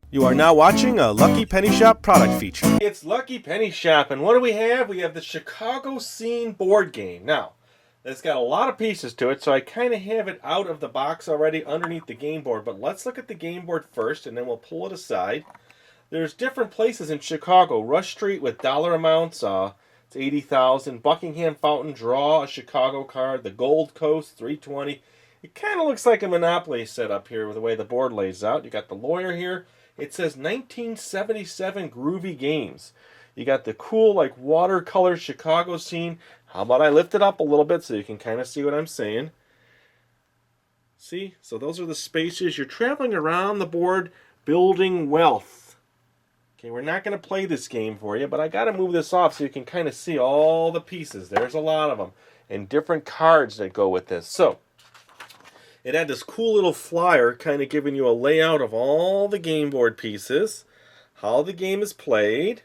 You are now watching a Lucky Penny Shop product feature. It's Lucky Penny Shop, and what do we have? We have the Chicago Scene board game. Now, it's got a lot of pieces to it, so I kind of have it out of the box already underneath the game board. But let's look at the game board first, and then we'll pull it aside. There's different places in Chicago. Rush Street with dollar amounts, it's 80,000. Buckingham Fountain, draw a Chicago card. The Gold Coast, 320. It kind of looks like a Monopoly setup here with the way the board lays out. You got the lawyer here. It says 1977 Groovy Games. You got the cool, like, watercolor Chicago scene. How about I lift it up a little bit so you can kind of see what I'm saying? See? So those are the spaces. You're traveling around the board building wealth. Okay, we're not going to play this game for you, but I got to move this off so you can kind of see all the pieces. There's a lot of them. And different cards that go with this. So, it had this cool little flyer kind of giving you a layout of all the game board pieces, how the game is played,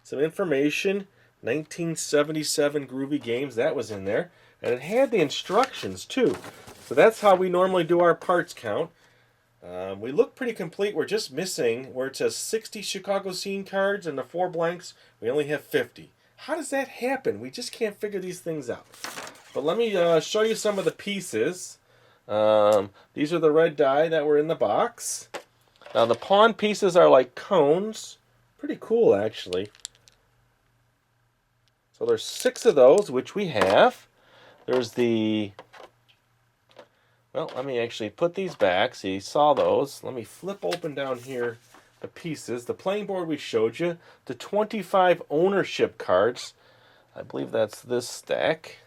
some information, 1977 Groovy Games, that was in there, and it had the instructions too. So that's how we normally do our parts count. We look pretty complete. We're just missing where it says 60 Chicago Scene cards and the 4 blanks, we only have 50. How does that happen? We just can't figure these things out. But let me show you some of the pieces. These are the red die that were in the box. Now the pawn pieces are like cones. Pretty cool, actually. So there's 6 of those, which we have. There's the... Well, let me actually put these back so you saw those. Let me flip open down here the pieces. The playing board we showed you. The 25 ownership cards. I believe that's this stack.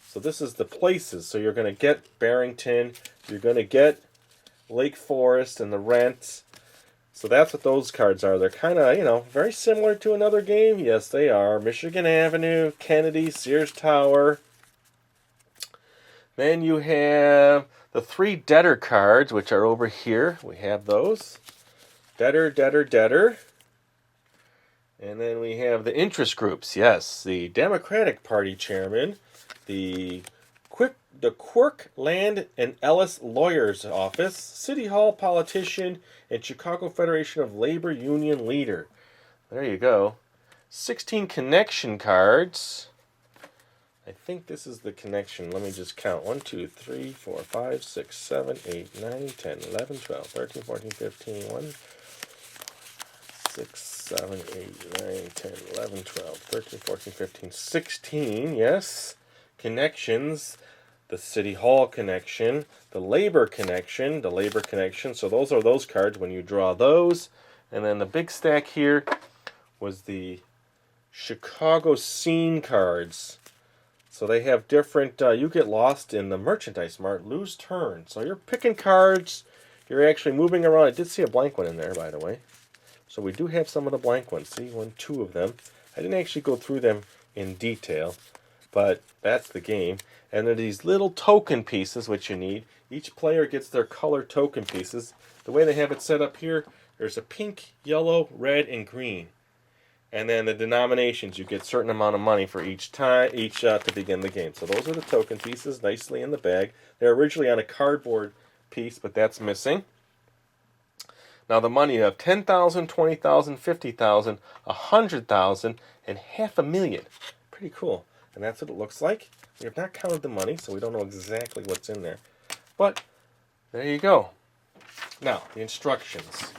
So this is the places. So you're going to get Barrington, you're going to get Lake Forest and the Rent. So that's what those cards are. They're kind of, very similar to another game. Yes, they are. Michigan Avenue, Kennedy, Sears Tower. Then you have the 3 debtor cards, which are over here. We have those. Debtor, debtor, debtor. And then we have the interest groups. Yes, the Democratic Party chairman. The Quirk Land and Ellis Lawyer's Office, City Hall politician, and Chicago Federation of Labor Union leader. There you go. 16 connection cards. I think this is the connection. Let me just count. 1, 2, 3, 4, 5, 6, 7, 8, 9, 10, 11, 12, 13, 14, 15, 1, 6, 7, 8, 9, 10, 11, 12, 13, 14, 15, 16, yes. Connections, the City Hall connection, the Labor connection, so those are those cards when you draw those. And then the big stack here was the Chicago Scene cards. So they have different, you get lost in the merchandise mart, lose turn. So you're picking cards, you're actually moving around. I did see a blank one in there, by the way. So we do have some of the blank ones. See, 1, 2 of them. I didn't actually go through them in detail. But that's the game. And there are these little token pieces which you need. Each player gets their color token pieces. The way they have it set up here, there's a pink, yellow, red, and green. And then the denominations, you get a certain amount of money for each to begin the game. So those are the token pieces nicely in the bag. They're originally on a cardboard piece, but that's missing. Now the money, you have 10,000, 20,000, 50,000, 100,000, and $500,000. Pretty cool. And that's what it looks like. We have not counted the money, so we don't know exactly what's in there. But there you go. Now, the instructions.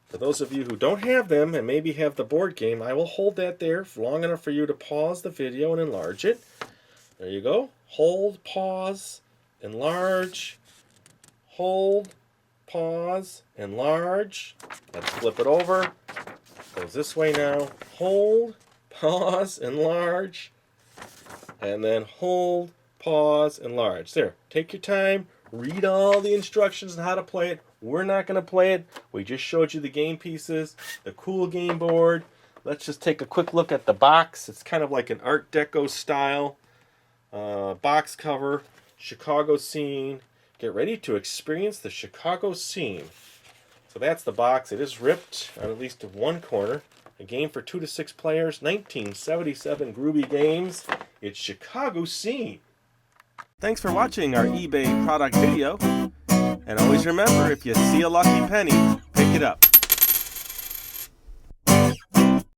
For those of you who don't have them and maybe have the board game, I will hold that there for long enough for you to pause the video and enlarge it. There you go. Hold, pause, enlarge. Hold, pause, enlarge. Let's flip it over. Goes this way now. Hold, pause, enlarge. And then hold, pause, enlarge. There, take your time, read all the instructions on how to play it. We're not going to play it. We just showed you the game pieces, the cool game board. Let's just take a quick look at the box. It's kind of like an Art Deco style box cover, Chicago Scene. Get ready to experience the Chicago Scene. So that's the box. It is ripped on at least one corner. A game for 2 to 6 players, 1977 Groovy Games. It's Chicago Scene. Thanks for watching our eBay product video. And always remember, if you see a lucky penny, pick it up.